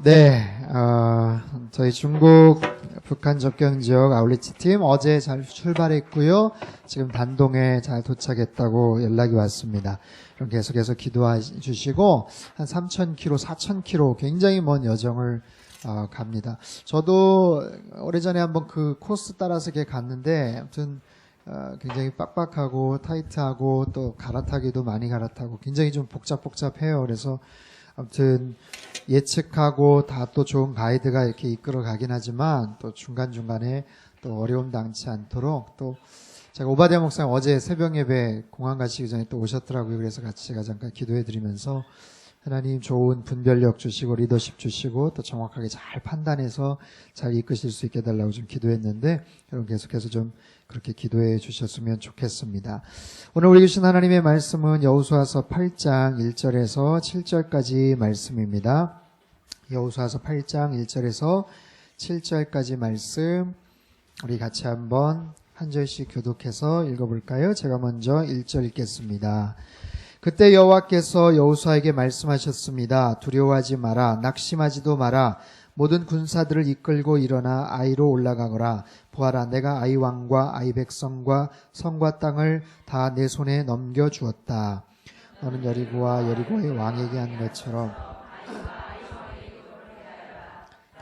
네, 저희 중국 북한 접경 지역 아울리치 팀 어제 잘 출발했고요. 지금 단동에 잘 도착했다고 연락이 왔습니다. 그럼 계속해서 기도해 주시고 한 3,000km, 4,000km 굉장히 먼 여정을 갑니다. 저도 오래전에 한번 그 코스 따라서 이렇게 갔는데 아무튼 굉장히 빡빡하고 타이트하고 또 갈아타기도 많이 갈아타고 굉장히 좀 복잡해요. 그래서 아무튼 예측하고 다 또 좋은 가이드가 이렇게 이끌어 가긴 하지만 또 중간중간에 또 어려움 당치 않도록 또 제가 오바댜 목사님 어제 새벽 예배 공항 가시기 전에 또 오셨더라고요. 그래서 같이 제가 잠깐 기도해 드리면서 하나님 좋은 분별력 주시고 리더십 주시고 또 정확하게 잘 판단해서 잘 이끄실 수 있게 해달라고 좀 기도했는데 여러분 계속해서 좀 그렇게 기도해 주셨으면 좋겠습니다. 오늘 우리 주신 하나님의 말씀은 여호수아서 8장 1절에서 7절까지 말씀입니다. 여호수아서 8장 1절에서 7절까지 말씀 우리 같이 한번 한 절씩 교독해서 읽어볼까요? 제가 먼저 1절 읽겠습니다. 그때 여호와께서 여호수아에게 말씀하셨습니다. 두려워하지 마라. 낙심하지도 마라. 모든 군사들을 이끌고 일어나 아이로 올라가거라. 보아라, 내가 아이 왕과 아이 백성과 성과 땅을 다 내 손에 넘겨주었다. 너는 여리고와 여리고의 왕에게 한 것처럼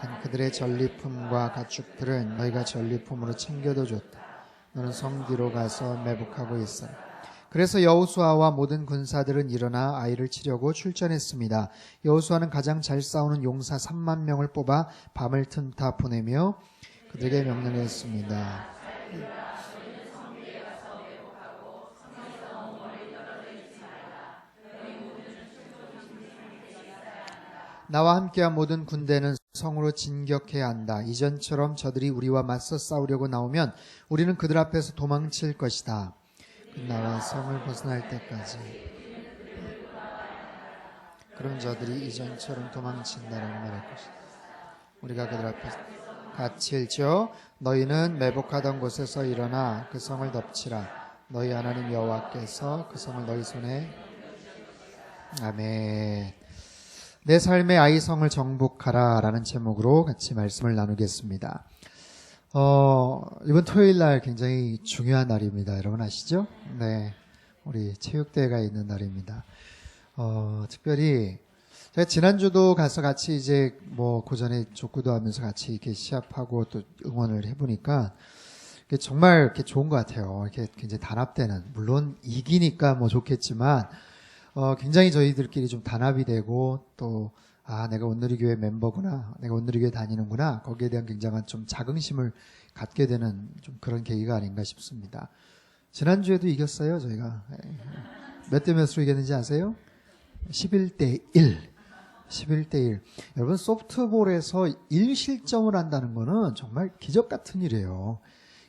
단 그들의 전리품과 가축들은 너희가 전리품으로 챙겨도 줬다. 너는 성 뒤로 가서 매복하고 있어라. 그래서 여호수아와 모든 군사들은 일어나 아이를 치려고 출전했습니다. 여호수아는 가장 잘 싸우는 용사 3만 명을 뽑아 밤을 틈타 보내며 그들에게 명령했습니다. 나와 함께한 모든 군대는 성으로 진격해야 한다. 이전처럼 저들이 우리와 맞서 싸우려고 나오면 우리는 그들 앞에서 도망칠 것이다. 나와 성을 벗어날 때까지. 그럼 저들이 이전처럼 도망친다라고 말할 것이다. 우리가 그들 앞에서 같이 읽죠. 너희는 매복하던 곳에서 일어나 그 성을 덮치라. 너희 하나님 여호와께서 그 성을 너희 손에. 아멘. 내 삶의 아이성을 정복하라 라는 제목으로 같이 말씀을 나누겠습니다. 이번 토요일 날 굉장히 중요한 날입니다. 여러분 아시죠? 네. 우리 체육대회가 있는 날입니다. 특별히 제가 지난주도 가서 같이 이제 그 전에 족구도 하면서 같이 이렇게 시합하고 또 응원을 해보니까 정말 이렇게 좋은 것 같아요. 이렇게 굉장히 단합되는, 물론 이기니까 좋겠지만, 굉장히 저희들끼리 좀 단합이 되고 또 내가 온누리교회 멤버구나, 내가 온누리교회 다니는구나, 거기에 대한 굉장한 좀 자긍심을 갖게 되는 좀 그런 계기가 아닌가 싶습니다. 지난주에도 이겼어요, 저희가. 몇 대 몇으로 이겼는지 아세요? 11대1. 11대1. 여러분, 소프트볼에서 1실점을 한다는 거는 정말 기적 같은 일이에요.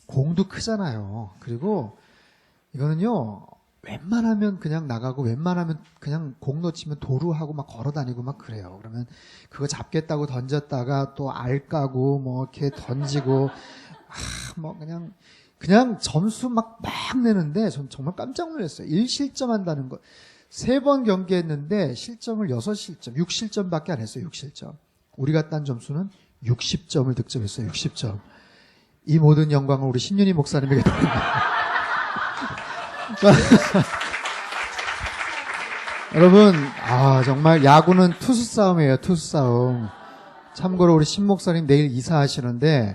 공도 크잖아요. 그리고 이거는요, 웬만하면 그냥 나가고 웬만하면 그냥 공 놓치면 도루하고 막 걸어다니고 막 그래요. 그러면 그거 잡겠다고 던졌다가 또 알 까고 이렇게 던지고 그냥 점수 막 내는데 전 정말 깜짝 놀랐어요. 1실점 한다는 거. 3번 경기했는데 실점을 6실점, 6실점밖에 안 했어요. 6실점. 우리가 딴 점수는 60점을 득점했어요. 60점. 이 모든 영광을 우리 신윤희 목사님에게 드립니다. 여러분, 정말 야구는 투수 싸움이에요. 투수 싸움. 참고로 우리 신 목사님 내일 이사하시는데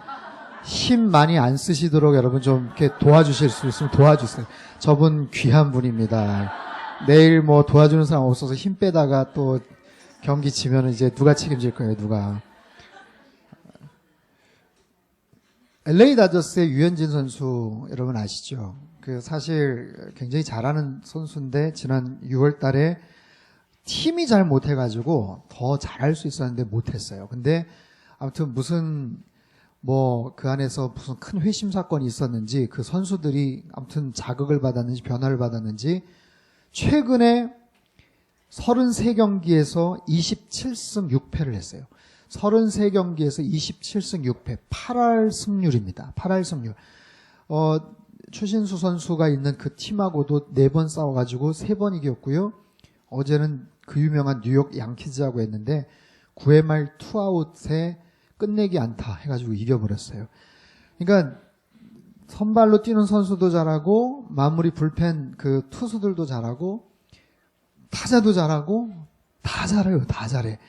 힘 많이 안 쓰시도록 여러분 좀 이렇게 도와주실 수 있으면 도와주세요. 저분 귀한 분입니다. 내일 도와주는 사람 없어서 힘 빼다가 또 경기 지면 이제 누가 책임질 거예요, 누가. LA 다저스의 유현진 선수 여러분 아시죠? 사실 굉장히 잘하는 선수인데 지난 6월 달에 팀이 잘 못해가지고 더 잘할 수 있었는데 못했어요. 근데 아무튼 무슨 그 안에서 무슨 큰 회심 사건이 있었는지 그 선수들이 아무튼 자극을 받았는지 변화를 받았는지 최근에 33경기에서 27승 6패를 했어요. 33경기에서 27승 6패, 8할 승률입니다. 8할 승률. 추신수 선수가 있는 그 팀하고도 4번 싸워가지고 3번 이겼고요. 어제는 그 유명한 뉴욕 양키즈하고 했는데 9회 말 투아웃에 끝내기 안타 해가지고 이겨버렸어요. 그러니까 선발로 뛰는 선수도 잘하고 마무리 불펜 그 투수들도 잘하고 타자도 잘하고 다 잘해요. 다 잘해.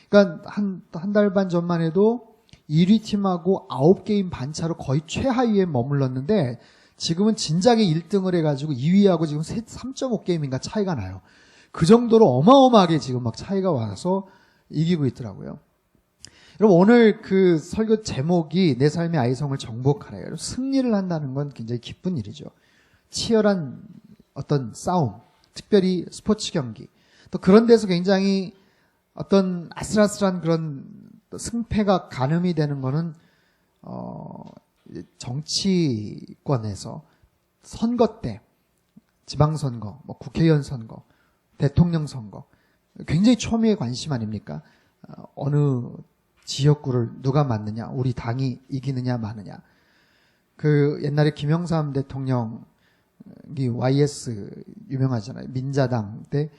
그러니까 한 달 반 전만 해도 1위 팀하고 9게임 반차로 거의 최하위에 머물렀는데 지금은 진작에 1등을 해가지고 2위하고 지금 3.5게임인가 차이가 나요. 그 정도로 어마어마하게 지금 막 차이가 와서 이기고 있더라고요. 여러분 오늘 그 설교 제목이 내 삶의 아이성을 정복하래요. 승리를 한다는 건 굉장히 기쁜 일이죠. 치열한 어떤 싸움, 특별히 스포츠 경기, 또 그런 데서 굉장히 어떤 아슬아슬한 그런 승패가 가늠이 되는 거는 정치권에서 선거 때, 지방선거, 뭐 국회의원 선거, 대통령 선거, 굉장히 초미의 관심 아닙니까? 어느 지역구를 누가 맡느냐, 우리 당이 이기느냐 마느냐. 그 옛날에 김영삼 대통령이 YS 유명하잖아요. 민자당 때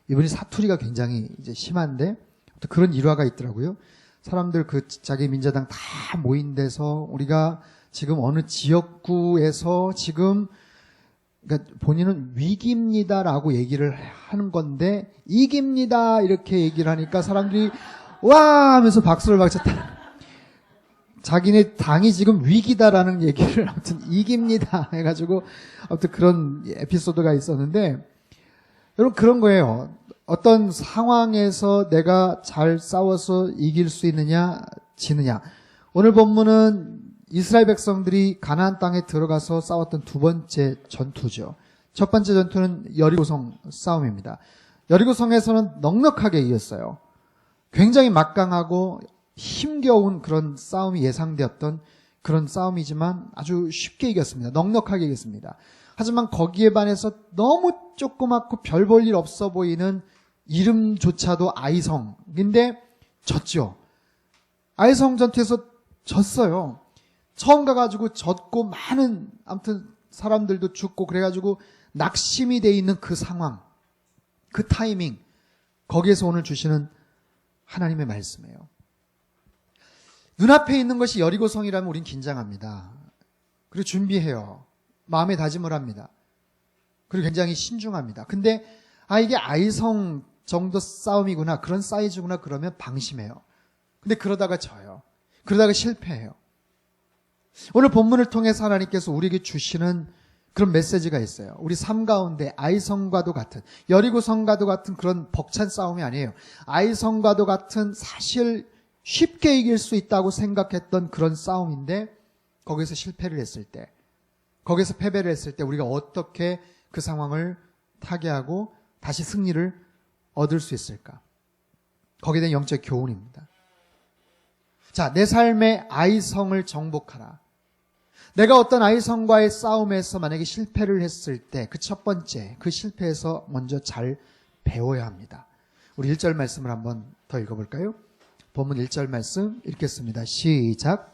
이분이 사투리가 굉장히 이제 심한데 또 그런 일화가 있더라고요. 사람들 그 자기 민자당 다 모인 데서 우리가 지금 어느 지역구에서 지금 그러니까 본인은 위기입니다라고 얘기를 하는 건데 이깁니다 이렇게 얘기를 하니까 사람들이 와 하면서 박수를 막 쳤다. 자기네 당이 지금 위기다라는 얘기를 아무튼 이깁니다 해가지고 아무튼 그런 에피소드가 있었는데 여러분 그런 거예요. 어떤 상황에서 내가 잘 싸워서 이길 수 있느냐 지느냐. 오늘 본문은 이스라엘 백성들이 가나안 땅에 들어가서 싸웠던 두 번째 전투죠. 첫 번째 전투는 여리고성 싸움입니다. 여리고성에서는 넉넉하게 이겼어요. 굉장히 막강하고 힘겨운 그런 싸움이 예상되었던 그런 싸움이지만 아주 쉽게 이겼습니다. 넉넉하게 이겼습니다. 하지만 거기에 반해서 너무 조그맣고 별 볼 일 없어 보이는 이름조차도 아이성인데 졌죠. 아이성 전투에서 졌어요. 처음 가가지고 졌고 많은 아무튼 사람들도 죽고 그래가지고 낙심이 돼 있는 그 상황, 그 타이밍 거기에서 오늘 주시는 하나님의 말씀이에요. 눈앞에 있는 것이 여리고성이라면 우린 긴장합니다. 그리고 준비해요. 마음에 다짐을 합니다. 그리고 굉장히 신중합니다. 근데 이게 아이성 정도 싸움이구나, 그런 사이즈구나 그러면 방심해요. 근데 그러다가 져요. 그러다가 실패해요. 오늘 본문을 통해서 하나님께서 우리에게 주시는 그런 메시지가 있어요. 우리 삶 가운데 아이성과도 같은, 여리고성과도 같은 그런 벅찬 싸움이 아니에요. 아이성과도 같은 사실 쉽게 이길 수 있다고 생각했던 그런 싸움인데 거기서 실패를 했을 때, 거기서 패배를 했을 때 우리가 어떻게 그 상황을 타개하고 다시 승리를 얻을 수 있을까? 거기에 대한 영적 교훈입니다. 자, 내 삶의 아이성을 정복하라. 내가 어떤 아이성과의 싸움에서 만약에 실패를 했을 때 그 첫 번째, 그 실패에서 먼저 잘 배워야 합니다. 우리 1절 말씀을 한번 더 읽어볼까요? 본문 1절 말씀 읽겠습니다. 시작.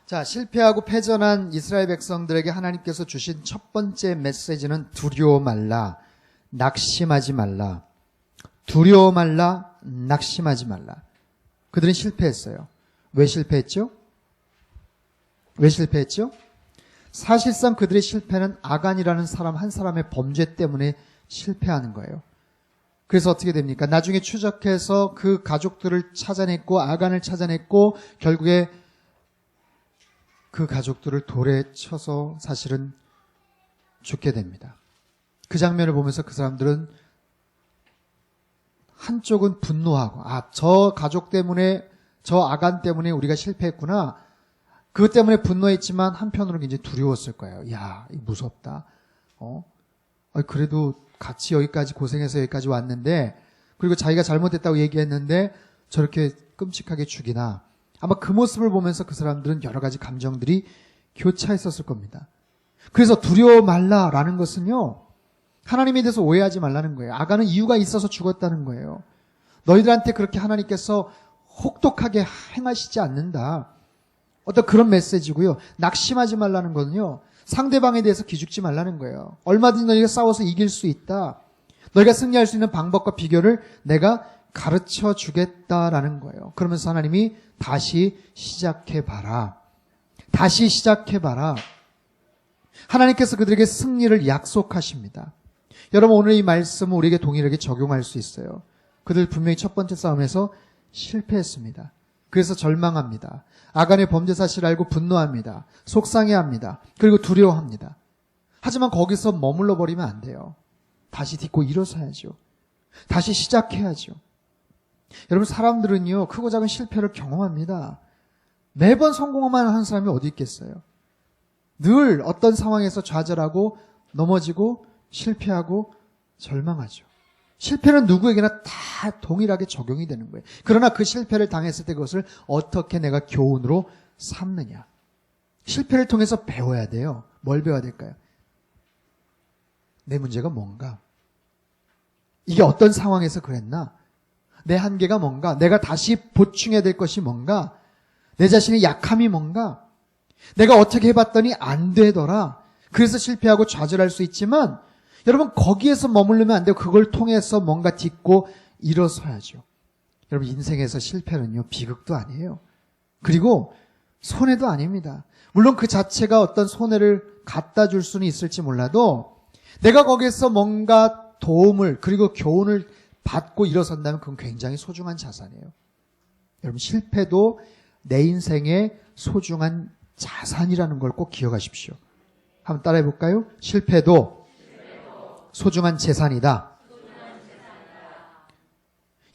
자, 실패하고 패전한 이스라엘 백성들에게 하나님께서 주신 첫 번째 메시지는 두려워 말라, 낙심하지 말라. 두려워 말라, 낙심하지 말라. 그들은 실패했어요. 왜 실패했죠? 왜 실패했죠? 사실상 그들의 실패는 아간이라는 사람 한 사람의 범죄 때문에 실패하는 거예요. 그래서 어떻게 됩니까? 나중에 추적해서 그 가족들을 찾아냈고 아간을 찾아냈고 결국에 그 가족들을 돌에 쳐서 사실은 죽게 됩니다. 그 장면을 보면서 그 사람들은 한쪽은 분노하고 저 가족 때문에 저 아간 때문에 우리가 실패했구나. 그것 때문에 분노했지만 한편으로는 굉장히 두려웠을 거예요. 야, 이거 무섭다. 그래도 같이 여기까지 고생해서 여기까지 왔는데 그리고 자기가 잘못했다고 얘기했는데 저렇게 끔찍하게 죽이나. 아마 그 모습을 보면서 그 사람들은 여러 가지 감정들이 교차했었을 겁니다. 그래서 두려워 말라라는 것은요, 하나님에 대해서 오해하지 말라는 거예요. 아간은 이유가 있어서 죽었다는 거예요. 너희들한테 그렇게 하나님께서 혹독하게 행하시지 않는다. 어떤 그런 메시지고요. 낙심하지 말라는 거는요. 상대방에 대해서 기죽지 말라는 거예요. 얼마든지 너희가 싸워서 이길 수 있다. 너희가 승리할 수 있는 방법과 비결을 내가 가르쳐 주겠다라는 거예요. 그러면서 하나님이 다시 시작해봐라. 다시 시작해봐라. 하나님께서 그들에게 승리를 약속하십니다. 여러분, 오늘 이 말씀은 우리에게 동일하게 적용할 수 있어요. 그들 분명히 첫 번째 싸움에서 실패했습니다. 그래서 절망합니다. 아간의 범죄 사실을 알고 분노합니다. 속상해합니다. 그리고 두려워합니다. 하지만 거기서 머물러 버리면 안 돼요. 다시 딛고 일어서야죠. 다시 시작해야죠. 여러분, 사람들은요, 크고 작은 실패를 경험합니다. 매번 성공만 하는 사람이 어디 있겠어요? 늘 어떤 상황에서 좌절하고 넘어지고 실패하고 절망하죠. 실패는 누구에게나 다 동일하게 적용이 되는 거예요. 그러나 그 실패를 당했을 때 그것을 어떻게 내가 교훈으로 삼느냐. 실패를 통해서 배워야 돼요. 뭘 배워야 될까요? 내 문제가 뭔가? 이게 어떤 상황에서 그랬나? 내 한계가 뭔가? 내가 다시 보충해야 될 것이 뭔가? 내 자신의 약함이 뭔가? 내가 어떻게 해봤더니 안 되더라. 그래서 실패하고 좌절할 수 있지만 여러분, 거기에서 머무르면 안 되고 그걸 통해서 뭔가 딛고 일어서야죠. 여러분, 인생에서 실패는요, 비극도 아니에요. 그리고 손해도 아닙니다. 물론 그 자체가 어떤 손해를 갖다 줄 수는 있을지 몰라도 내가 거기에서 뭔가 도움을 그리고 교훈을 받고 일어선다면 그건 굉장히 소중한 자산이에요. 여러분, 실패도 내 인생의 소중한 자산이라는 걸 꼭 기억하십시오. 한번 따라해 볼까요? 실패도 소중한 재산이다.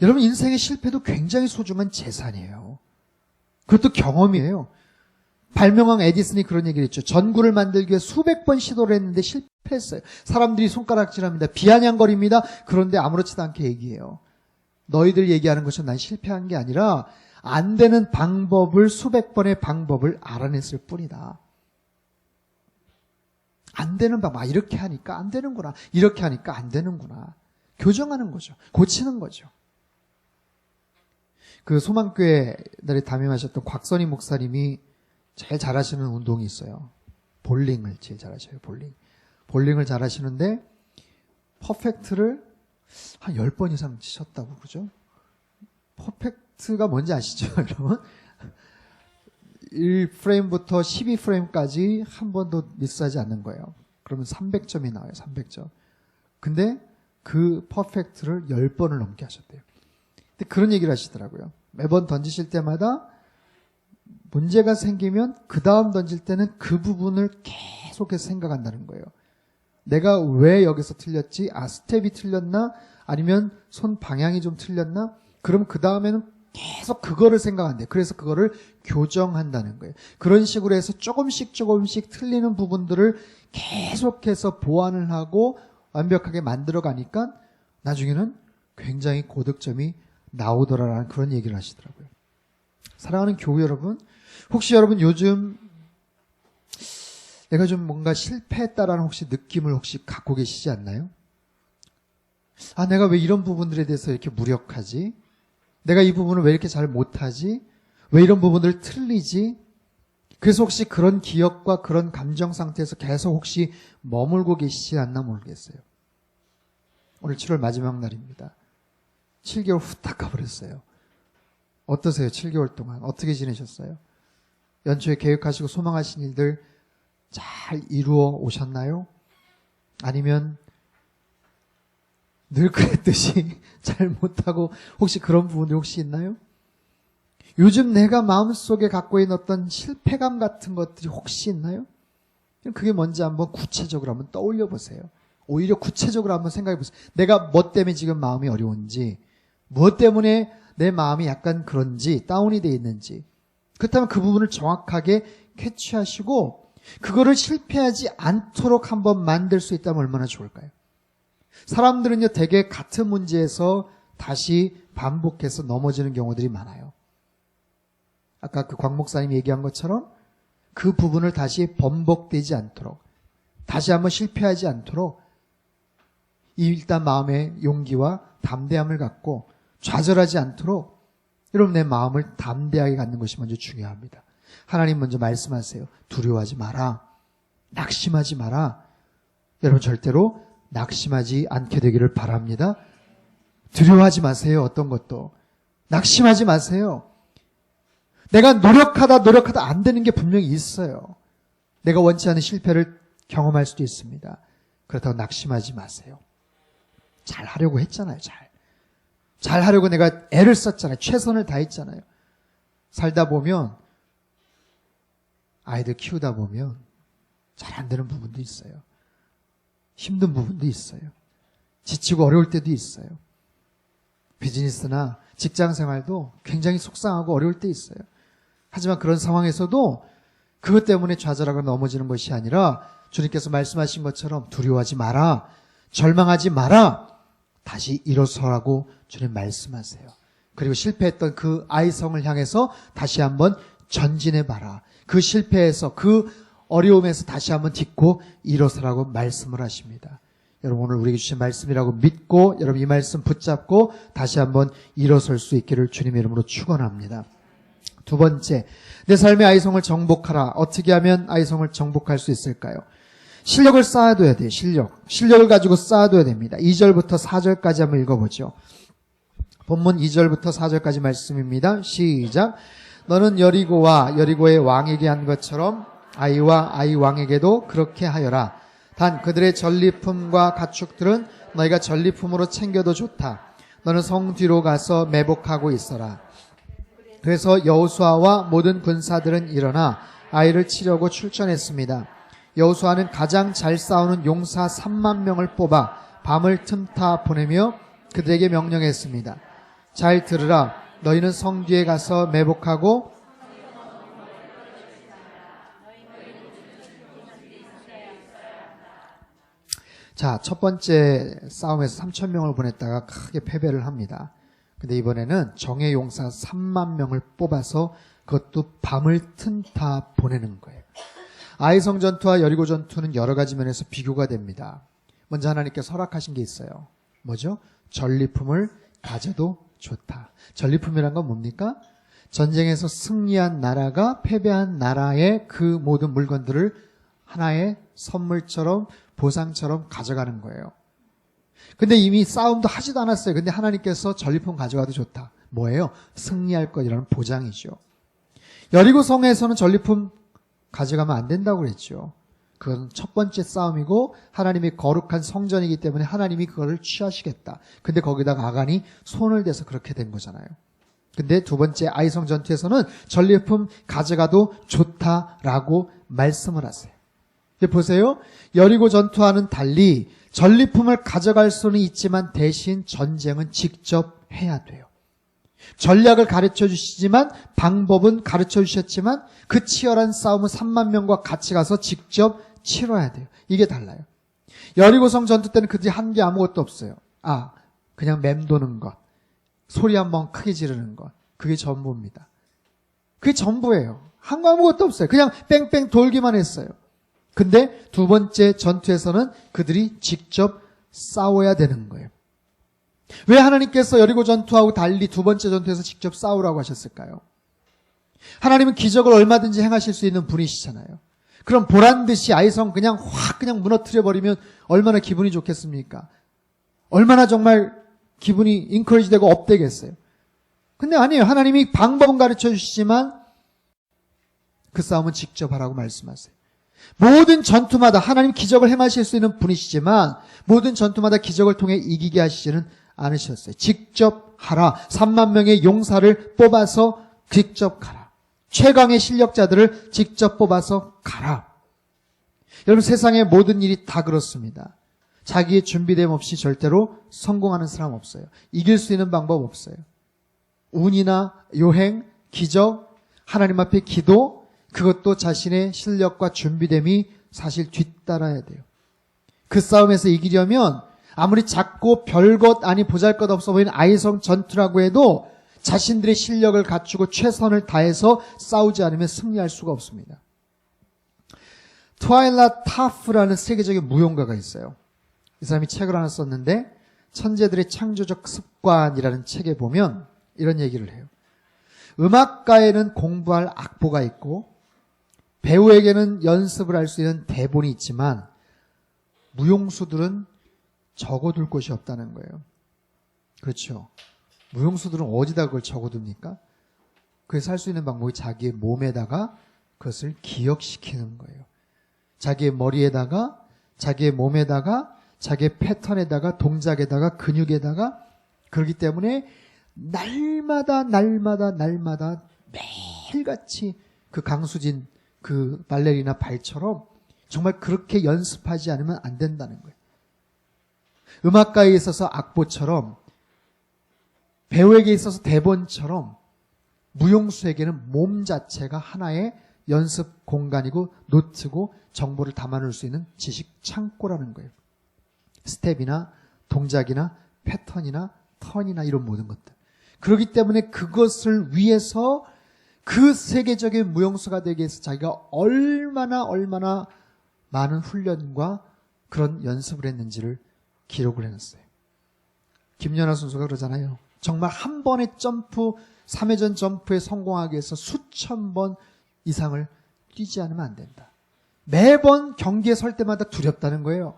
여러분, 인생의 실패도 굉장히 소중한 재산이에요. 그것도 경험이에요. 발명왕 에디슨이 그런 얘기를 했죠. 전구를 만들기 위해 수백 번 시도를 했는데 실패했어요. 사람들이 손가락질합니다. 비아냥거립니다. 그런데 아무렇지도 않게 얘기해요. 너희들 얘기하는 것은 난 실패한 게 아니라 안 되는 방법을 수백 번의 방법을 알아냈을 뿐이다. 안 되는 방법, 이렇게 하니까 안 되는구나. 이렇게 하니까 안 되는구나. 교정하는 거죠. 고치는 거죠. 그 소망교회에 담임하셨던 곽선희 목사님이 제일 잘하시는 운동이 있어요. 볼링을 제일 잘하셔요. 볼링을 잘하시는데 퍼펙트를 한 10번 이상 치셨다고 그러죠. 퍼펙트가 뭔지 아시죠, 여러분? 1프레임부터 12프레임까지 한 번도 미스하지 않는 거예요. 그러면 300점이 나와요. 300점. 근데 그 퍼펙트를 10번을 넘게 하셨대요. 근데 그런 얘기를 하시더라고요. 매번 던지실 때마다 문제가 생기면 그 다음 던질 때는 그 부분을 계속해서 생각한다는 거예요. 내가 왜 여기서 틀렸지? 스텝이 틀렸나? 아니면 손 방향이 좀 틀렸나? 그럼 그 다음에는 계속 그거를 생각한대요. 그래서 그거를 교정한다는 거예요. 그런 식으로 해서 조금씩 틀리는 부분들을 계속해서 보완을 하고 완벽하게 만들어 가니까 나중에는 굉장히 고득점이 나오더라라는 그런 얘기를 하시더라고요. 사랑하는 교우 여러분, 혹시 여러분 요즘 내가 좀 뭔가 실패했다라는 혹시 느낌을 혹시 갖고 계시지 않나요? 내가 왜 이런 부분들에 대해서 이렇게 무력하지? 내가 이 부분을 왜 이렇게 잘 못하지? 왜 이런 부분을 틀리지? 그래서 혹시 그런 기억과 그런 감정 상태에서 계속 혹시 머물고 계시지 않나 모르겠어요. 오늘 7월 마지막 날입니다. 7개월 후딱 가버렸어요. 어떠세요? 7개월 동안 어떻게 지내셨어요? 연초에 계획하시고 소망하신 일들 잘 이루어 오셨나요? 아니면 늘 그랬듯이 잘 못하고 혹시 그런 부분이 혹시 있나요? 요즘 내가 마음속에 갖고 있는 어떤 실패감 같은 것들이 혹시 있나요? 그게 뭔지 한번 구체적으로 한번 떠올려 보세요. 오히려 구체적으로 한번 생각해 보세요. 내가 뭐 때문에 지금 마음이 어려운지, 무엇 때문에 내 마음이 약간 그런지, 다운이 돼 있는지. 그렇다면 그 부분을 정확하게 캐치하시고 그거를 실패하지 않도록 한번 만들 수 있다면 얼마나 좋을까요? 사람들은요, 대개 같은 문제에서 다시 반복해서 넘어지는 경우들이 많아요. 아까 그 곽 목사님이 얘기한 것처럼 그 부분을 다시 번복되지 않도록, 다시 한번 실패하지 않도록 일단 마음의 용기와 담대함을 갖고 좌절하지 않도록 여러분 내 마음을 담대하게 갖는 것이 먼저 중요합니다. 하나님 먼저 말씀하세요. 두려워하지 마라. 낙심하지 마라. 여러분 절대로 낙심하지 않게 되기를 바랍니다. 두려워하지 마세요. 어떤 것도. 낙심하지 마세요. 내가 노력하다 안 되는 게 분명히 있어요. 내가 원치 않는 실패를 경험할 수도 있습니다. 그렇다고 낙심하지 마세요. 잘 하려고 했잖아요. 잘 하려고 내가 애를 썼잖아요. 최선을 다했잖아요. 살다 보면 아이들 키우다 보면 잘 안 되는 부분도 있어요. 힘든 부분도 있어요. 지치고 어려울 때도 있어요. 비즈니스나 직장 생활도 굉장히 속상하고 어려울 때 있어요. 하지만 그런 상황에서도 그것 때문에 좌절하고 넘어지는 것이 아니라 주님께서 말씀하신 것처럼 두려워하지 마라. 절망하지 마라. 다시 일어서라고 주님 말씀하세요. 그리고 실패했던 그 아이성을 향해서 다시 한번 전진해봐라. 그 실패에서 그 어려움에서 다시 한번 딛고 일어서라고 말씀을 하십니다. 여러분 오늘 우리에게 주신 말씀이라고 믿고 여러분 이 말씀 붙잡고 다시 한번 일어설 수 있기를 주님의 이름으로 축원합니다. 두 번째, 내 삶의 아이성을 정복하라. 어떻게 하면 아이성을 정복할 수 있을까요? 실력을 쌓아둬야 돼요. 실력을 가지고 쌓아둬야 됩니다. 2절부터 4절까지 한번 읽어보죠. 본문 2절부터 4절까지 말씀입니다. 시작. 너는 여리고와 여리고의 왕에게 한 것처럼 아이와 아이 왕에게도 그렇게 하여라. 단 그들의 전리품과 가축들은 너희가 전리품으로 챙겨도 좋다. 너는 성 뒤로 가서 매복하고 있어라. 그래서 여호수아와 모든 군사들은 일어나 아이를 치려고 출전했습니다. 여호수아는 가장 잘 싸우는 용사 3만 명을 뽑아 밤을 틈타 보내며 그들에게 명령했습니다. 잘 들으라. 너희는 성 뒤에 가서 매복하고 자, 첫 번째 싸움에서 3,000명을 보냈다가 크게 패배를 합니다. 근데 이번에는 정예 용사 3만 명을 뽑아서 그것도 밤을 틈타 보내는 거예요. 아이성 전투와 여리고 전투는 여러 가지 면에서 비교가 됩니다. 먼저 하나님께서 허락하신 게 있어요. 뭐죠? 전리품을 가져도 좋다. 전리품이란 건 뭡니까? 전쟁에서 승리한 나라가 패배한 나라의 그 모든 물건들을 하나의 선물처럼 보상처럼 가져가는 거예요. 근데 이미 싸움도 하지도 않았어요. 근데 하나님께서 전리품 가져가도 좋다. 뭐예요? 승리할 것이라는 보장이죠. 여리고 성에서는 전리품 가져가면 안 된다고 그랬죠. 그건 첫 번째 싸움이고 하나님이 거룩한 성전이기 때문에 하나님이 그거를 취하시겠다. 근데 거기다가 아간이 손을 대서 그렇게 된 거잖아요. 근데 두 번째 아이성 전투에서는 전리품 가져가도 좋다라고 말씀을 하세요. 보세요. 여리고 전투와는 달리 전리품을 가져갈 수는 있지만 대신 전쟁은 직접 해야 돼요. 전략을 가르쳐 주시지만 방법은 가르쳐 주셨지만 그 치열한 싸움은 3만 명과 같이 가서 직접 치러야 돼요. 이게 달라요. 여리고성 전투 때는 그들이 한 게 아무것도 없어요. 그냥 맴도는 것, 소리 한번 크게 지르는 것, 그게 전부입니다. 그게 전부예요. 한 거 아무것도 없어요. 그냥 뺑뺑 돌기만 했어요. 근데 두 번째 전투에서는 그들이 직접 싸워야 되는 거예요. 왜 하나님께서 여리고 전투하고 달리 두 번째 전투에서 직접 싸우라고 하셨을까요? 하나님은 기적을 얼마든지 행하실 수 있는 분이시잖아요. 그럼 보란듯이 아이성 그냥 무너뜨려 버리면 얼마나 기분이 좋겠습니까? 얼마나 정말 기분이 인커리지 되고 업되겠어요. 근데 아니에요. 하나님이 방법은 가르쳐 주시지만 그 싸움은 직접 하라고 말씀하세요. 모든 전투마다 하나님 기적을 행하실 수 있는 분이시지만 모든 전투마다 기적을 통해 이기게 하시지는 않으셨어요. 직접 하라. 3만 명의 용사를 뽑아서 직접 가라. 최강의 실력자들을 직접 뽑아서 가라. 여러분 세상의 모든 일이 다 그렇습니다. 자기의 준비됨 없이 절대로 성공하는 사람 없어요. 이길 수 있는 방법 없어요. 운이나 요행, 기적, 하나님 앞에 기도, 그것도 자신의 실력과 준비됨이 사실 뒤따라야 돼요. 그 싸움에서 이기려면 아무리 작고 별것 아니 보잘것 없어 보이는 아이성 전투라고 해도 자신들의 실력을 갖추고 최선을 다해서 싸우지 않으면 승리할 수가 없습니다. 트와일라 타프라는 세계적인 무용가가 있어요. 이 사람이 책을 하나 썼는데 천재들의 창조적 습관이라는 책에 보면 이런 얘기를 해요. 음악가에는 공부할 악보가 있고 배우에게는 연습을 할 수 있는 대본이 있지만 무용수들은 적어둘 곳이 없다는 거예요. 그렇죠. 무용수들은 어디다 그걸 적어둡니까? 그래서 할 수 있는 방법이 자기의 몸에다가 그것을 기억시키는 거예요. 자기의 머리에다가, 자기의 몸에다가, 자기의 패턴에다가, 동작에다가, 근육에다가. 그렇기 때문에 날마다 매일같이 그 강수진 그 발레리나 발처럼 정말 그렇게 연습하지 않으면 안 된다는 거예요. 음악가에 있어서 악보처럼, 배우에게 있어서 대본처럼 무용수에게는 몸 자체가 하나의 연습 공간이고 노트고 정보를 담아놓을 수 있는 지식 창고라는 거예요. 스텝이나 동작이나 패턴이나 턴이나 이런 모든 것들. 그렇기 때문에 그것을 위해서 그 세계적인 무용수가 되기 위해서 자기가 얼마나 많은 훈련과 그런 연습을 했는지를 기록을 해놨어요. 김연아 선수가 그러잖아요. 정말 한 번의 점프, 3회전 점프에 성공하기 위해서 수천 번 이상을 뛰지 않으면 안 된다. 매번 경기에 설 때마다 두렵다는 거예요.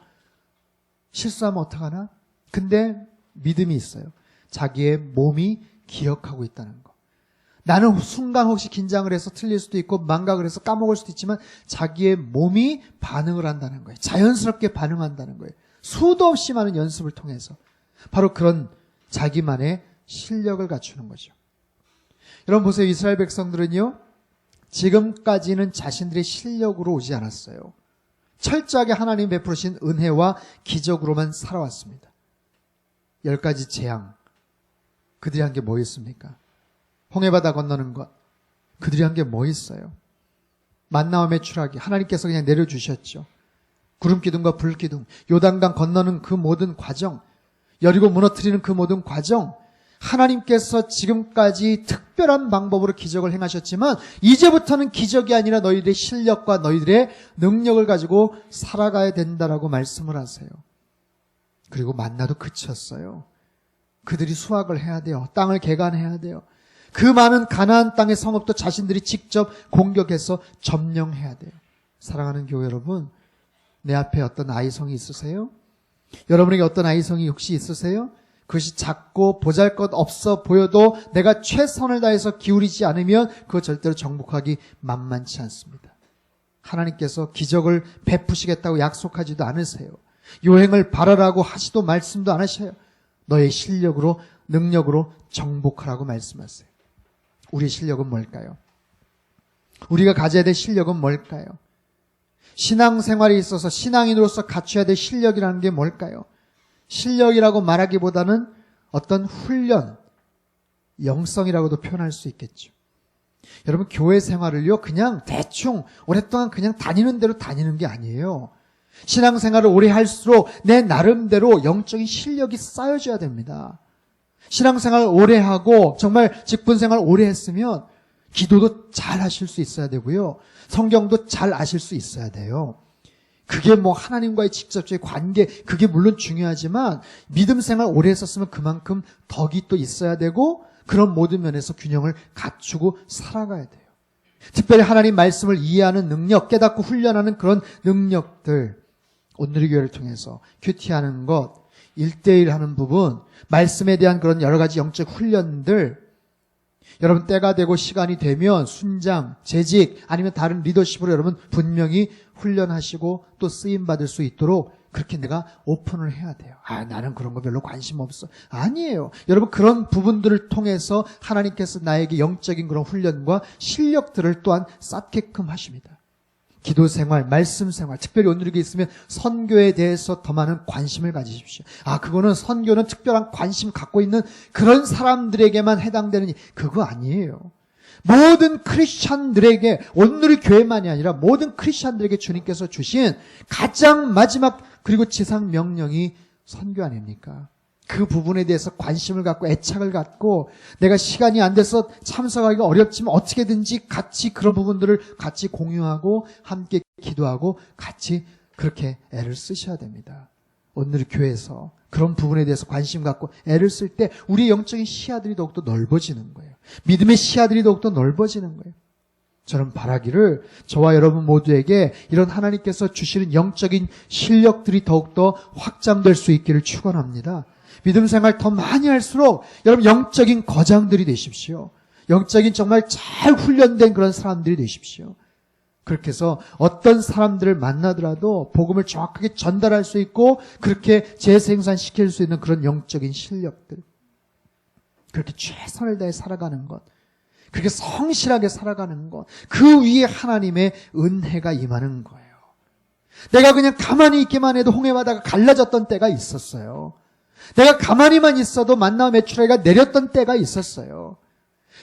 실수하면 어떡하나? 근데 믿음이 있어요. 자기의 몸이 기억하고 있다는 거. 나는 순간 혹시 긴장을 해서 틀릴 수도 있고 망각을 해서 까먹을 수도 있지만 자기의 몸이 반응을 한다는 거예요. 자연스럽게 반응한다는 거예요. 수도 없이 많은 연습을 통해서 바로 그런 자기만의 실력을 갖추는 거죠. 여러분 보세요. 이스라엘 백성들은요. 지금까지는 자신들의 실력으로 오지 않았어요. 철저하게 하나님 베푸신 은혜와 기적으로만 살아왔습니다. 10가지 재앙. 그들이 한 게 뭐 있습니까? 홍해바다 건너는 것. 그들이 한 게 뭐 있어요? 만나와 메추라기. 하나님께서 그냥 내려주셨죠. 구름기둥과 불기둥. 요단강 건너는 그 모든 과정. 여리고 무너뜨리는 그 모든 과정. 하나님께서 지금까지 특별한 방법으로 기적을 행하셨지만 이제부터는 기적이 아니라 너희들의 실력과 너희들의 능력을 가지고 살아가야 된다라고 말씀을 하세요. 그리고 만나도 그쳤어요. 그들이 수확을 해야 돼요. 땅을 개간해야 돼요. 그 많은 가나안 땅의 성읍도 자신들이 직접 공격해서 점령해야 돼요. 사랑하는 교회 여러분, 내 앞에 어떤 아이성이 있으세요? 여러분에게 어떤 아이성이 혹시 있으세요? 그것이 작고 보잘것 없어 보여도 내가 최선을 다해서 기울이지 않으면 그거 절대로 정복하기 만만치 않습니다. 하나님께서 기적을 베푸시겠다고 약속하지도 않으세요. 요행을 바라라고 하시도 말씀도 안 하셔요. 너의 실력으로 능력으로 정복하라고 말씀하세요. 우리의 실력은 뭘까요? 우리가 가져야 될 실력은 뭘까요? 신앙생활에 있어서 신앙인으로서 갖춰야 될 실력이라는 게 뭘까요? 실력이라고 말하기보다는 어떤 훈련, 영성이라고도 표현할 수 있겠죠. 여러분 교회 생활을요 그냥 대충 오랫동안 그냥 다니는 대로 다니는 게 아니에요. 신앙생활을 오래 할수록 내 나름대로 영적인 실력이 쌓여져야 됩니다. 신앙생활을 오래 하고 정말 직분생활을 오래 했으면 기도도 잘 하실 수 있어야 되고요. 성경도 잘 아실 수 있어야 돼요. 그게 뭐 하나님과의 직접적인 관계, 그게 물론 중요하지만 믿음 생활 오래 했었으면 그만큼 덕이 또 있어야 되고 그런 모든 면에서 균형을 갖추고 살아가야 돼요. 특별히 하나님 말씀을 이해하는 능력, 깨닫고 훈련하는 그런 능력들, 온누리 교회를 통해서 큐티하는 것, 1대1 하는 부분, 말씀에 대한 그런 여러 가지 영적 훈련들, 여러분 때가 되고 시간이 되면 순장, 재직 아니면 다른 리더십으로 여러분 분명히 훈련하시고 또 쓰임받을 수 있도록 그렇게 내가 오픈을 해야 돼요. 나는 그런 거 별로 관심 없어. 아니에요. 여러분 그런 부분들을 통해서 하나님께서 나에게 영적인 그런 훈련과 실력들을 또한 쌓게끔 하십니다. 기도 생활, 말씀 생활, 특별히 오늘 이게 있으면 선교에 대해서 더 많은 관심을 가지십시오. 그거는 선교는 특별한 관심 갖고 있는 그런 사람들에게만 해당되는 그거 아니에요. 모든 크리스찬들에게, 오늘의 교회만이 아니라 모든 크리스찬들에게 주님께서 주신 가장 마지막 그리고 지상 명령이 선교 아닙니까? 그 부분에 대해서 관심을 갖고 애착을 갖고 내가 시간이 안 돼서 참석하기가 어렵지만 어떻게든지 같이 그런 부분들을 같이 공유하고 함께 기도하고 같이 그렇게 애를 쓰셔야 됩니다. 오늘 교회에서 그런 부분에 대해서 관심 갖고 애를 쓸 때 우리의 영적인 시야들이 더욱더 넓어지는 거예요. 믿음의 시야들이 더욱더 넓어지는 거예요. 저는 바라기를 저와 여러분 모두에게 이런 하나님께서 주시는 영적인 실력들이 더욱더 확장될 수 있기를 축원합니다. 믿음 생활 더 많이 할수록 여러분 영적인 거장들이 되십시오. 영적인 정말 잘 훈련된 그런 사람들이 되십시오. 그렇게 해서 어떤 사람들을 만나더라도 복음을 정확하게 전달할 수 있고 그렇게 재생산시킬 수 있는 그런 영적인 실력들, 그렇게 최선을 다해 살아가는 것, 그렇게 성실하게 살아가는 것, 그 위에 하나님의 은혜가 임하는 거예요. 내가 그냥 가만히 있기만 해도 홍해바다가 갈라졌던 때가 있었어요. 내가 가만히만 있어도 만나와 메추라기가 내렸던 때가 있었어요.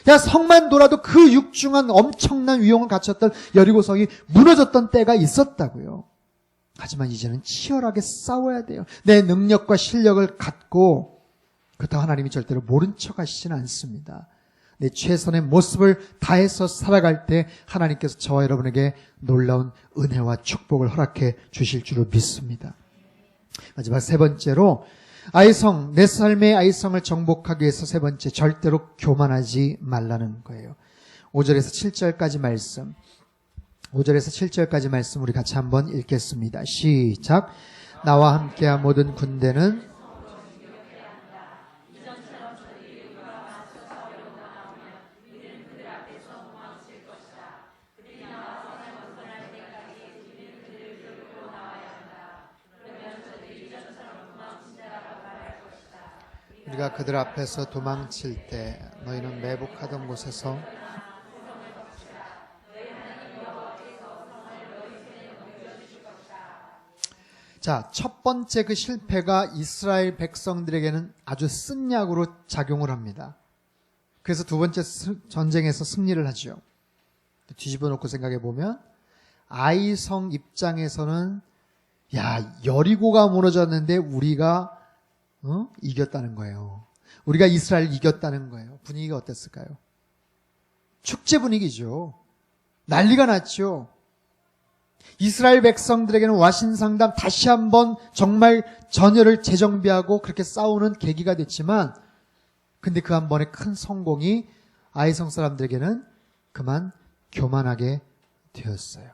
그냥 성만 돌아도 그 육중한 엄청난 위용을 갖췄던 여리고성이 무너졌던 때가 있었다고요. 하지만 이제는 치열하게 싸워야 돼요. 내 능력과 실력을 갖고. 그렇다고 하나님이 절대로 모른 척 하시지는 않습니다. 내 최선의 모습을 다해서 살아갈 때 하나님께서 저와 여러분에게 놀라운 은혜와 축복을 허락해 주실 줄로 믿습니다. 마지막 세 번째로 아이성, 내 삶의 아이성을 정복하기 위해서 세 번째, 절대로 교만하지 말라는 거예요. 5절에서 7절까지 말씀, 5절에서 7절까지 말씀 우리 같이 한번 읽겠습니다. 시작. 나와 함께한 모든 군대는 우리가 그들 앞에서 도망칠 때 너희는 매복하던 곳에서 자, 첫 번째 그 실패가 이스라엘 백성들에게는 아주 쓴 약으로 작용을 합니다. 그래서 두 번째 전쟁에서 승리를 하죠. 뒤집어 놓고 생각해 보면 아이성 입장에서는 야, 여리고가 무너졌는데 우리가 이겼다는 거예요. 우리가 이스라엘을 이겼다는 거예요. 분위기가 어땠을까요? 축제 분위기죠. 난리가 났죠. 이스라엘 백성들에게는 와신상담 다시 한번 정말 전열을 재정비하고 그렇게 싸우는 계기가 됐지만, 근데 그 한 번의 큰 성공이 아이성 사람들에게는 그만 교만하게 되었어요.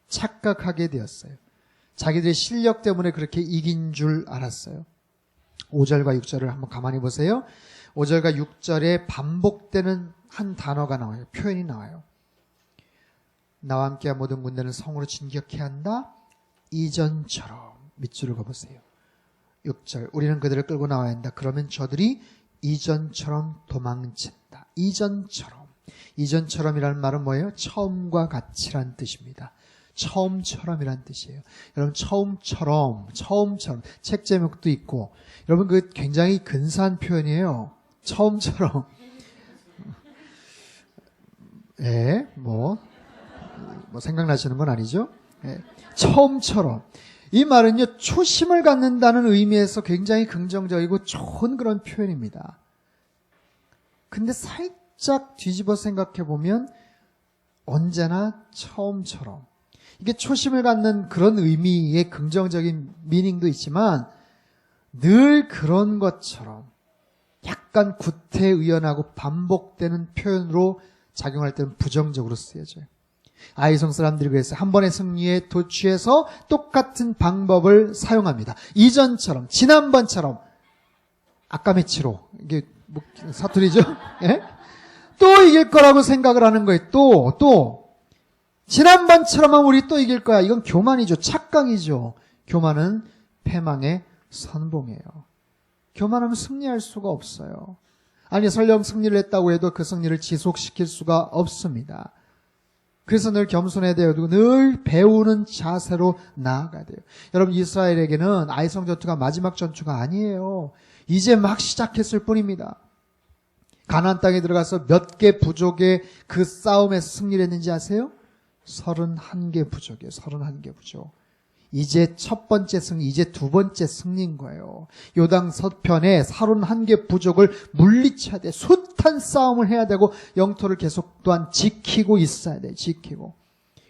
착각하게 되었어요. 자기들의 실력 때문에 그렇게 이긴 줄 알았어요. 5절과 6절을 한번 가만히 보세요. 5절과 6절에 반복되는 한 단어가 나와요. 표현이 나와요. 나와 함께한 모든 군대는 성으로 진격해야 한다. 이전처럼. 밑줄을 그어보세요. 6절. 우리는 그들을 끌고 나와야 한다. 그러면 저들이 이전처럼 도망친다. 이전처럼. 이전처럼이라는 말은 뭐예요? 처음과 같이란 뜻입니다. 처음처럼이란 뜻이에요. 여러분, 처음처럼. 책 제목도 있고. 여러분, 그 굉장히 근사한 표현이에요. 처음처럼. 뭐 생각나시는 건 아니죠? 처음처럼. 이 말은요, 초심을 갖는다는 의미에서 굉장히 긍정적이고 좋은 그런 표현입니다. 근데 살짝 뒤집어 생각해 보면 언제나 처음처럼. 이게 초심을 갖는 그런 의미의 긍정적인 미닝도 있지만 늘 그런 것처럼 약간 구태의연하고 반복되는 표현으로 작용할 때는 부정적으로 쓰여져요. 아이성 사람들이 그래서 한 번의 승리에 도취해서 똑같은 방법을 사용합니다. 이전처럼, 지난번처럼, 아까메치로, 이게 뭐 사투리죠? 예? 또 이길 거라고 생각을 하는 거예요. 또. 지난번처럼만 우리 또 이길 거야. 이건 교만이죠. 착각이죠. 교만은 패망의 선봉이에요. 교만하면 승리할 수가 없어요. 아니, 설령 승리를 했다고 해도 그 승리를 지속시킬 수가 없습니다. 그래서 늘 겸손해야 돼요. 늘 배우는 자세로 나아가야 돼요. 여러분, 이스라엘에게는 아이성 전투가 마지막 전투가 아니에요. 이제 막 시작했을 뿐입니다. 가나안 땅에 들어가서 몇 개 부족의 그 싸움에서 승리를 했는지 아세요? 31개 부족이에요. 31개 부족. 이제 첫 번째 승리, 이제 두 번째 승리인 거예요. 요당 서편에 31개 부족을 물리쳐야 돼. 숱한 싸움을 해야 되고 영토를 계속 또한 지키고 있어야 돼. 지키고.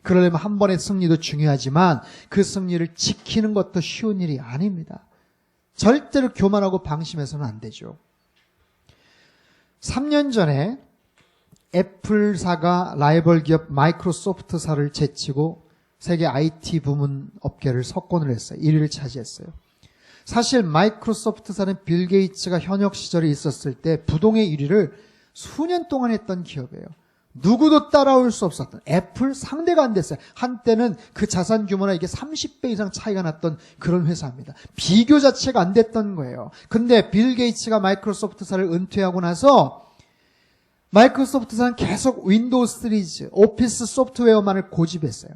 그러려면 한 번의 승리도 중요하지만 그 승리를 지키는 것도 쉬운 일이 아닙니다. 절대로 교만하고 방심해서는 안 되죠. 3년 전에 애플사가 라이벌 기업 마이크로소프트사를 제치고 세계 IT 부문 업계를 석권을 했어요. 1위를 차지했어요. 사실 마이크로소프트사는 빌 게이츠가 현역 시절에 있었을 때 부동의 1위를 수년 동안 했던 기업이에요. 누구도 따라올 수 없었던, 애플 상대가 안 됐어요. 한때는 그 자산 규모나 이게 30배 이상 차이가 났던 그런 회사입니다. 비교 자체가 안 됐던 거예요. 근데 빌 게이츠가 마이크로소프트사를 은퇴하고 나서 마이크로소프트사는 계속 윈도우 시리즈, 오피스 소프트웨어만을 고집했어요.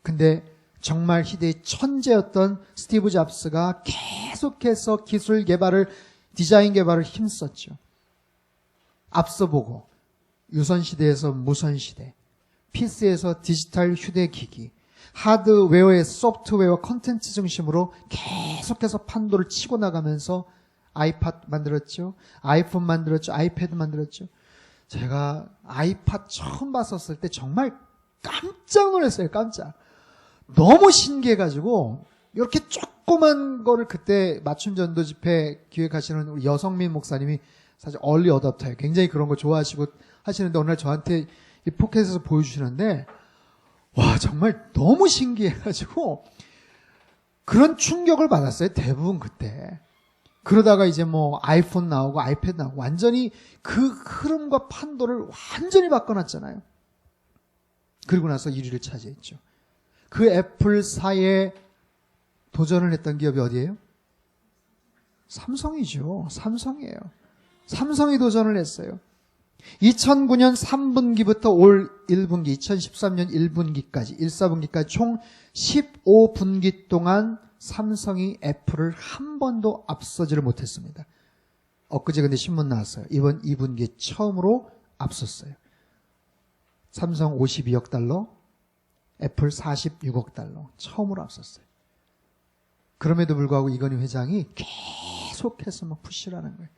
근데 정말 희대의 천재였던 스티브 잡스가 계속해서 기술 개발을, 디자인 개발을 힘썼죠. 앞서 보고 유선시대에서 무선시대, PC에서 디지털 휴대기기, 하드웨어에서 소프트웨어 컨텐츠 중심으로 계속해서 판도를 치고 나가면서 아이팟 만들었죠. 아이폰 만들었죠. 아이패드 만들었죠. 제가 아이팟 처음 봤었을 때 정말 깜짝 놀랐어요. 깜짝. 너무 신기해가지고 이렇게 조그만 거를 그때 맞춤 전도 집회 기획하시는 우리 여성민 목사님이 사실 얼리 어답터예요. 굉장히 그런 거 좋아하시고 하시는데 어느 날 저한테 이 포켓에서 보여주시는데 와 정말 너무 신기해가지고 그런 충격을 받았어요. 대부분 그때. 그러다가 이제 뭐 아이폰 나오고 아이패드 나오고 완전히 그 흐름과 판도를 완전히 바꿔놨잖아요. 그리고 나서 1위를 차지했죠. 그 애플사에 도전을 했던 기업이 어디예요? 삼성이죠. 삼성이에요. 삼성이 도전을 했어요. 2009년 3분기부터 올 1분기, 2013년 1분기까지, 1, 4분기까지 총 15분기 동안 삼성이 애플을 한 번도 앞서지를 못했습니다. 엊그제 근데 신문 나왔어요. 이번 2분기에 처음으로 앞섰어요. 삼성 52억 달러, 애플 46억 달러. 처음으로 앞섰어요. 그럼에도 불구하고 이건희 회장이 계속해서 막 푸시를 하는 거예요.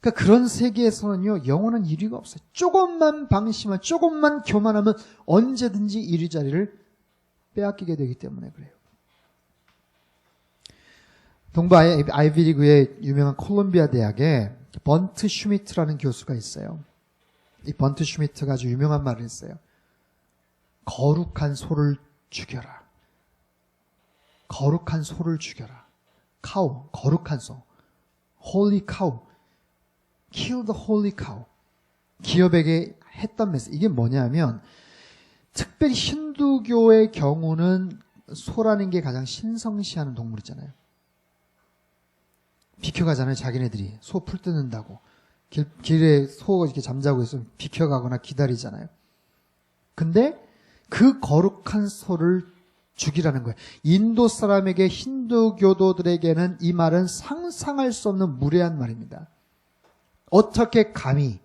그러니까 그런 세계에서는요, 영원한 1위가 없어요. 조금만 방심하면, 조금만 교만하면 언제든지 1위 자리를 빼앗기게 되기 때문에 그래요. 동부 아이비리그의 유명한 콜롬비아 대학에 번트 슈미트라는 교수가 있어요. 이 번트 슈미트가 아주 유명한 말을 했어요. 거룩한 소를 죽여라. 거룩한 소를 죽여라. 카우, 거룩한 소. Holy cow. Kill the holy cow. 기업에게 했던 메시지. 이게 뭐냐면 특별히 힌두교의 경우는 소라는 게 가장 신성시하는 동물이잖아요. 비켜가잖아요. 자기네들이 소 풀 뜯는다고. 길에 소가 이렇게 잠자고 있으면 비켜가거나 기다리잖아요. 근데 그 거룩한 소를 죽이라는 거예요. 인도 사람에게, 힌두교도들에게는 이 말은 상상할 수 없는 무례한 말입니다. 어떻게 감히.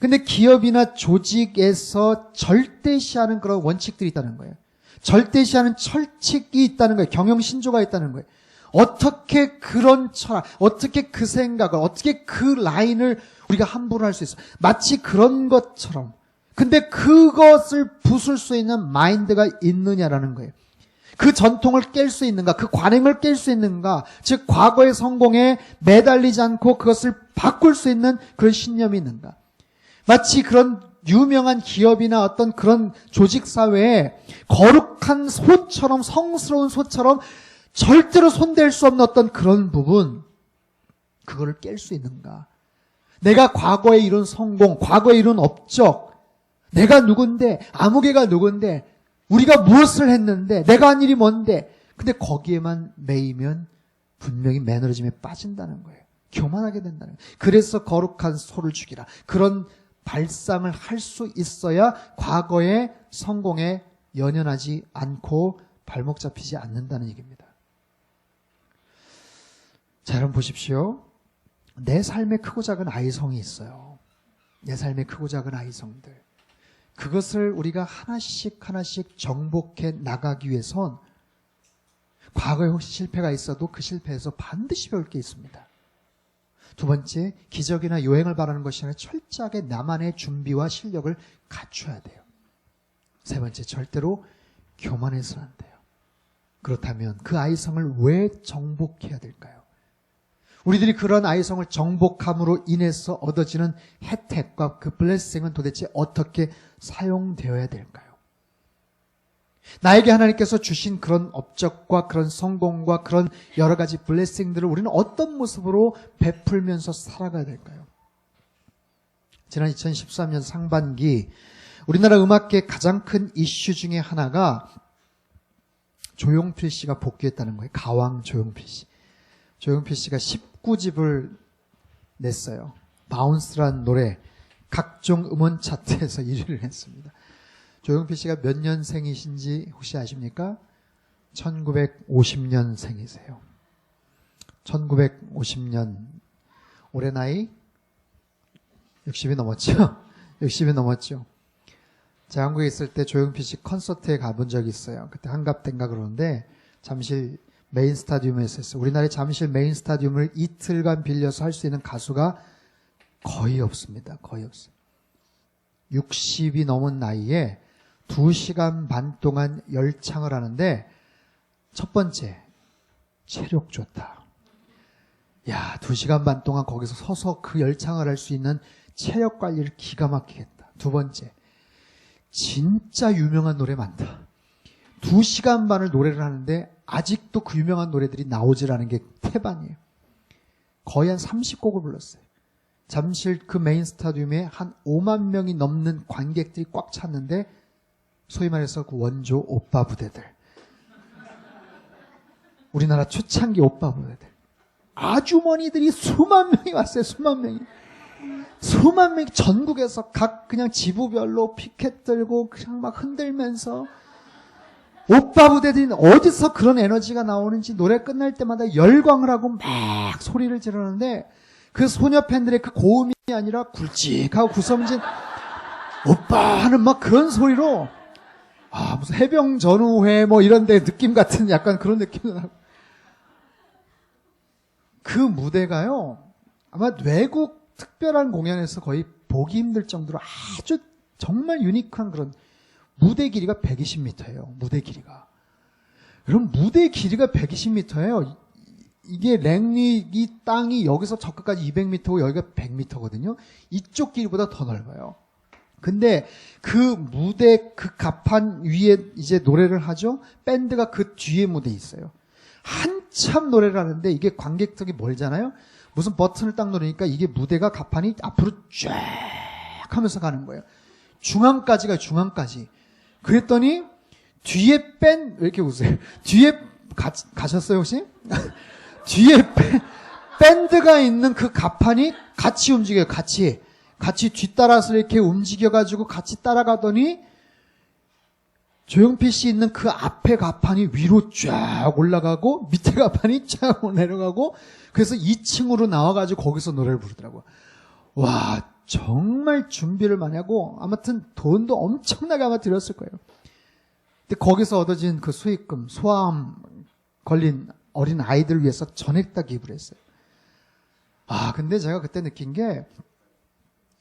근데 기업이나 조직에서 절대시하는 그런 원칙들이 있다는 거예요. 절대시하는 철칙이 있다는 거예요. 경영신조가 있다는 거예요. 어떻게 그런 철학, 어떻게 그 생각을, 어떻게 그 라인을 우리가 함부로 할 수 있어. 마치 그런 것처럼. 근데 그것을 부술 수 있는 마인드가 있느냐라는 거예요. 그 전통을 깰 수 있는가, 그 관행을 깰 수 있는가, 즉 과거의 성공에 매달리지 않고 그것을 바꿀 수 있는 그런 신념이 있는가. 마치 그런 유명한 기업이나 어떤 그런 조직사회에 거룩한 소처럼, 성스러운 소처럼 절대로 손댈 수 없는 어떤 그런 부분, 그거를 깰 수 있는가. 내가 과거에 이룬 성공, 과거에 이룬 업적, 내가 누군데, 아무개가 누군데, 우리가 무엇을 했는데, 내가 한 일이 뭔데, 근데 거기에만 매이면 분명히 매너리즘에 빠진다는 거예요. 교만하게 된다는 거예요. 그래서 거룩한 소를 죽이라. 그런 발상을 할 수 있어야 과거의 성공에 연연하지 않고 발목 잡히지 않는다는 얘기입니다. 자, 여러분 보십시오. 내 삶에 크고 작은 아이성이 있어요. 내 삶에 크고 작은 아이성들. 그것을 우리가 하나씩 하나씩 정복해 나가기 위해선 과거에 혹시 실패가 있어도 그 실패에서 반드시 배울 게 있습니다. 두 번째, 기적이나 요행을 바라는 것이 아니라 철저하게 나만의 준비와 실력을 갖춰야 돼요. 세 번째, 절대로 교만해서는 안 돼요. 그렇다면 그 아이성을 왜 정복해야 될까요? 우리들이 그런 아이성을 정복함으로 인해서 얻어지는 혜택과 그 블레싱은 도대체 어떻게 사용되어야 될까요? 나에게 하나님께서 주신 그런 업적과 그런 성공과 그런 여러 가지 블레싱들을 우리는 어떤 모습으로 베풀면서 살아가야 될까요? 지난 2013년 상반기 우리나라 음악계 가장 큰 이슈 중에 하나가 조용필 씨가 복귀했다는 거예요. 가왕 조용필 씨. 조용필 씨가 19집을 냈어요. 바운스란 노래 각종 음원 차트에서 1위를 했습니다. 조용필 씨가 몇 년생이신지 혹시 아십니까? 1950년생이세요. 1950년 올해 나이 60이 넘었죠? 60이 넘었죠. 제가 한국에 있을 때 조용필 씨 콘서트에 가본 적이 있어요. 그때 한갑된가 그러는데 잠실 메인 스타디움에서 했어요. 우리나라의 잠실 메인 스타디움을 이틀간 빌려서 할 수 있는 가수가 거의 없습니다. 거의 없어요. 60이 넘은 나이에 2시간 반 동안 열창을 하는데 첫 번째, 체력 좋다. 야, 2시간 반 동안 거기서 서서 그 열창을 할 수 있는 체력 관리를 기가 막히겠다. 두 번째, 진짜 유명한 노래 많다. 2시간 반을 노래를 하는데 아직도 그 유명한 노래들이 나오질 않은 게 태반이에요. 거의 한 30곡을 불렀어요. 잠실 그 메인 스타디움에 한 5만 명이 넘는 관객들이 꽉 찼는데 소위 말해서 그 원조 오빠 부대들. 우리나라 초창기 오빠 부대들. 아주머니들이 수만 명이 왔어요. 수만 명이. 수만 명이 전국에서 각 그냥 지부별로 피켓 들고 그냥 막 흔들면서 오빠 부대들이 어디서 그런 에너지가 나오는지 노래 끝날 때마다 열광을 하고 막 소리를 지르는데 그 소녀 팬들의 그 고음이 아니라 굵직하고 구성진 오빠 하는 막 그런 소리로 무슨 해병 전우회 뭐 이런 데 느낌 같은 약간 그런 느낌도 나고 그 무대가요 아마 외국 특별한 공연에서 거의 보기 힘들 정도로 아주 정말 유니크한 그런 무대 길이가 120m예요. 무대 길이가. 여러분 무대 길이가 120m예요. 이게 랭리 이 땅이 여기서 저 끝까지 200m고 여기가 100m거든요. 이쪽 길이보다 더 넓어요. 근데 그 무대 그 갑판 위에 이제 노래를 하죠. 밴드가 그 뒤에 무대에 있어요. 한참 노래를 하는데 이게 관객석이 멀잖아요. 무슨 버튼을 딱 누르니까 이게 무대가 갑판이 앞으로 쫙 하면서 가는 거예요. 중앙까지 가요. 중앙까지. 그랬더니 뒤에 왜 이렇게 웃으세요? 뒤에 가셨어요 혹시? 뒤에 밴드가 있는 그 갑판이 같이 움직여요. 같이 뒤따라서 이렇게 움직여가지고 같이 따라가더니 조용필 씨 있는 그 앞에 가판이 위로 쫙 올라가고 밑에 가판이 쫙 내려가고 그래서 2층으로 나와가지고 거기서 노래를 부르더라고요. 와 정말 준비를 많이 하고 아무튼 돈도 엄청나게 아마 들였을 거예요. 근데 거기서 얻어진 그 수익금 소아암 걸린 어린 아이들 위해서 전액 다 기부를 했어요. 근데 제가 그때 느낀 게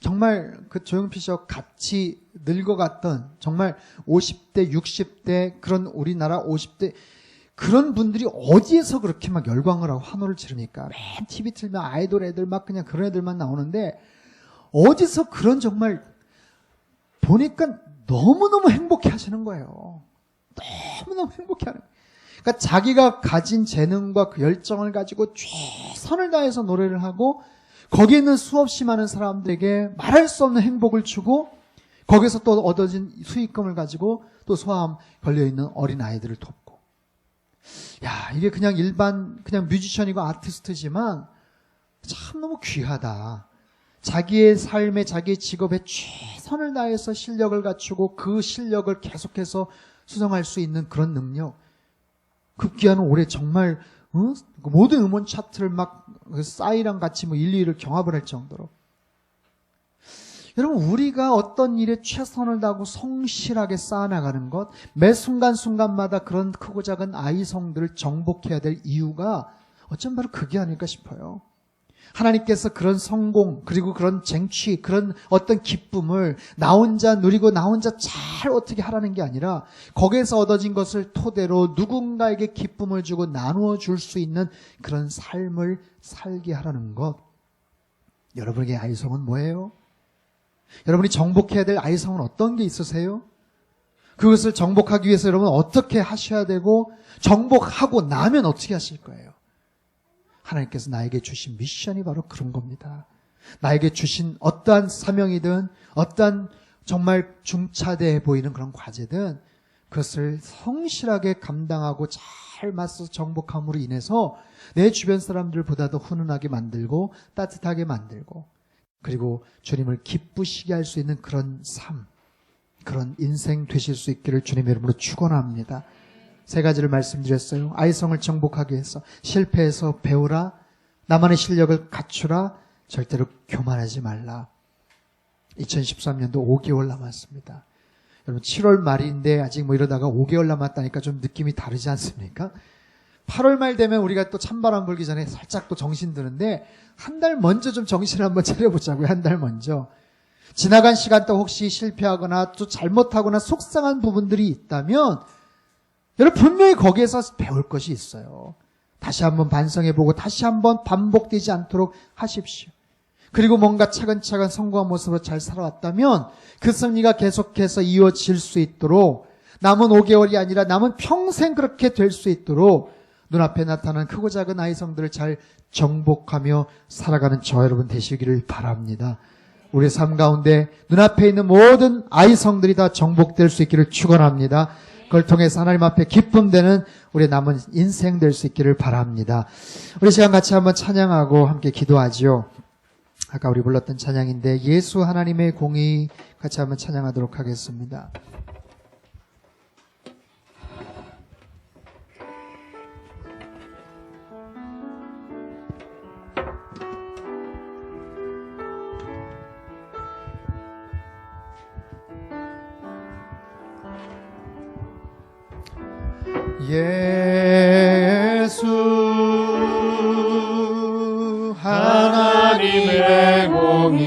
정말 그 조용필 씨와 같이 늙어갔던 정말 50대, 60대 그런 우리나라 50대 그런 분들이 어디에서 그렇게 막 열광을 하고 환호를 지르니까 맨 TV 틀면 아이돌 애들 막 그냥 그런 애들만 나오는데 어디서 그런 정말 보니까 너무너무 행복해 하시는 거예요. 너무너무 행복해 하는 거예요. 그러니까 자기가 가진 재능과 그 열정을 가지고 최선을 다해서 노래를 하고 거기에 있는 수없이 많은 사람들에게 말할 수 없는 행복을 주고 거기서 또 얻어진 수익금을 가지고 또 소아암 걸려있는 어린 아이들을 돕고 이게 그냥 일반 그냥 뮤지션이고 아티스트지만 참 너무 귀하다. 자기의 삶에 자기의 직업에 최선을 다해서 실력을 갖추고 그 실력을 계속해서 수정할 수 있는 그런 능력 급기야는 올해 정말 모든 음원 차트를 막 싸이랑 같이 뭐 1, 2위를 경합을 할 정도로 여러분 우리가 어떤 일에 최선을 다하고 성실하게 쌓아나가는 것 매 순간순간마다 그런 크고 작은 아이성들을 정복해야 될 이유가 어쩜 바로 그게 아닐까 싶어요. 하나님께서 그런 성공, 그리고 그런 쟁취, 그런 어떤 기쁨을 나 혼자 누리고 나 혼자 잘 어떻게 하라는 게 아니라 거기에서 얻어진 것을 토대로 누군가에게 기쁨을 주고 나누어 줄 수 있는 그런 삶을 살게 하라는 것. 여러분에게 아이성은 뭐예요? 여러분이 정복해야 될 아이성은 어떤 게 있으세요? 그것을 정복하기 위해서 여러분 어떻게 하셔야 되고 정복하고 나면 어떻게 하실 거예요? 하나님께서 나에게 주신 미션이 바로 그런 겁니다. 나에게 주신 어떠한 사명이든 어떠한 정말 중차대해 보이는 그런 과제든 그것을 성실하게 감당하고 잘 맞서 정복함으로 인해서 내 주변 사람들보다도 훈훈하게 만들고 따뜻하게 만들고 그리고 주님을 기쁘시게 할 수 있는 그런 삶, 그런 인생 되실 수 있기를 주님의 이름으로 축원합니다. 세 가지를 말씀드렸어요. 아이성을 정복하기 위해서 실패해서 배우라, 나만의 실력을 갖추라, 절대로 교만하지 말라. 2013년도 5개월 남았습니다. 여러분 7월 말인데 아직 뭐 이러다가 5개월 남았다니까 좀 느낌이 다르지 않습니까? 8월 말 되면 우리가 또 찬바람 불기 전에 살짝 또 정신 드는데 한 달 먼저 좀 정신을 한번 차려보자고요. 한 달 먼저. 지나간 시간 동안 혹시 실패하거나 또 잘못하거나 속상한 부분들이 있다면 여러분 분명히 거기에서 배울 것이 있어요. 다시 한번 반성해보고 다시 한번 반복되지 않도록 하십시오. 그리고 뭔가 차근차근 성공한 모습으로 잘 살아왔다면 그 승리가 계속해서 이어질 수 있도록 남은 5개월이 아니라 남은 평생 그렇게 될 수 있도록 눈앞에 나타나는 크고 작은 아이성들을 잘 정복하며 살아가는 저 여러분 되시기를 바랍니다. 우리 삶 가운데 눈앞에 있는 모든 아이성들이 다 정복될 수 있기를 축원합니다. 그걸 통해서 하나님 앞에 기쁨되는 우리 남은 인생 될 수 있기를 바랍니다. 우리 시간 같이 한번 찬양하고 함께 기도하지요. 아까 우리 불렀던 찬양인데 예수 하나님의 공의 같이 한번 찬양하도록 하겠습니다. 예수 하나님의 공의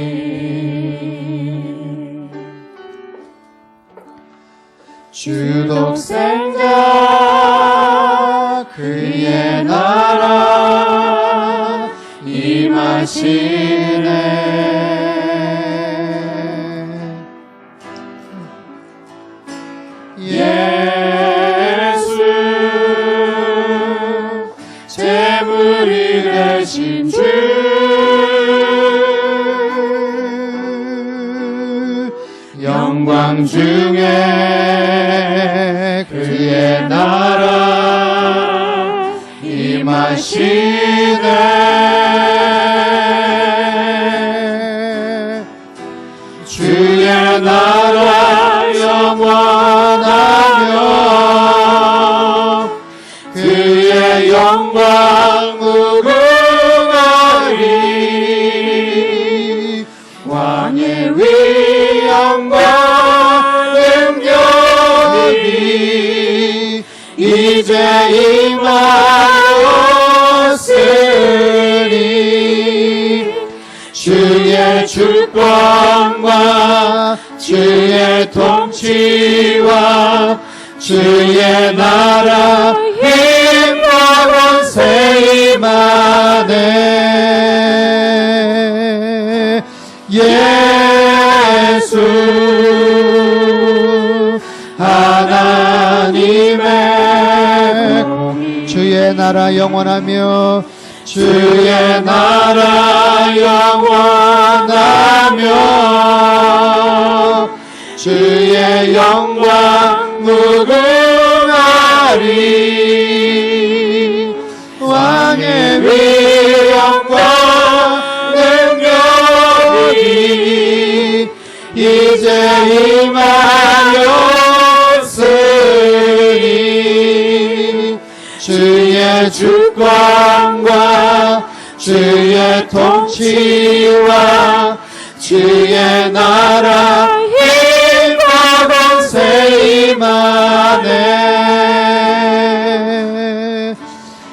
주 독생자 그의 나라 임하시네 재물이 되신 주 영광 중에 그의 나라 임하시네 주의 나라 영원하며 그의 영광 무궁하리 왕의 위엄과 능력이 이제 임하였으니 주의 주권과 주의 통치와 주의 나라 힘과 권세 임하네 예수 하나님의 공의 주의 나라 영원하며 주의 나라 영원하며 주의 영광 무궁하리 왕의 위엄과 능력이 이제 임하였으니 주의 주권과 주의 통치와 주의 나라 힘과 권세 임하네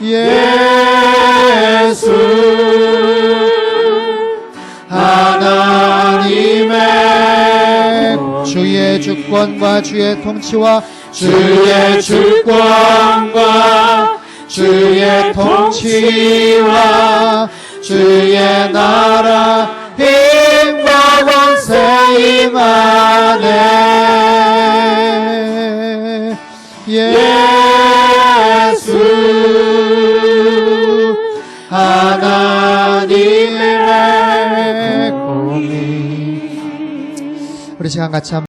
예수 주의 주권과 주의 통치와 주의 주권과 주의 통치와 주의 나라 힘과 권세 임하네. 예수 하나님의 공의. 우리 시간 같이 한번